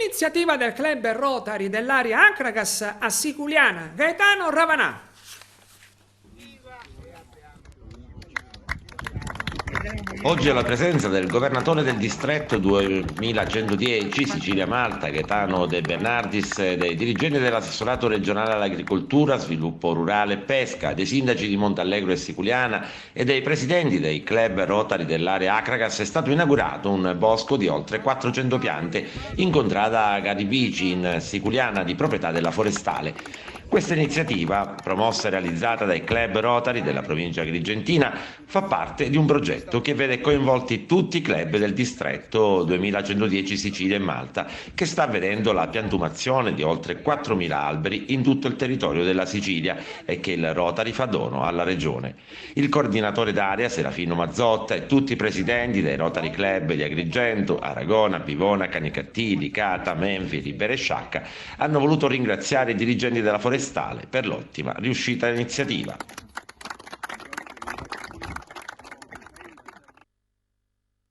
Iniziativa del Club Rotary dell'area Acragas a Siculiana, Gaetano Ravanà. Oggi alla presenza del governatore del distretto 2110 Sicilia-Malta, Gaetano De Bernardis, dei dirigenti dell'assessorato regionale all'agricoltura, sviluppo rurale e pesca, dei sindaci di Montallegro e Siculiana e dei presidenti dei club Rotary dell'area Acragas è stato inaugurato un bosco di oltre 400 piante in contrada Garibici in Siculiana di proprietà della Forestale. Questa iniziativa, promossa e realizzata dai club Rotary della provincia agrigentina, fa parte di un progetto che vede coinvolti tutti i club del distretto 2110 Sicilia e Malta, che sta vedendo la piantumazione di oltre 4.000 alberi in tutto il territorio della Sicilia e che il Rotary fa dono alla regione. Il coordinatore d'area Serafino Mazzotta e tutti i presidenti dei Rotary Club di Agrigento, Aragona, Bivona, Canicattì, Licata, Menfi, Ribera e Sciacca hanno voluto ringraziare i dirigenti della Forestale per l'ottima riuscita dell'iniziativa.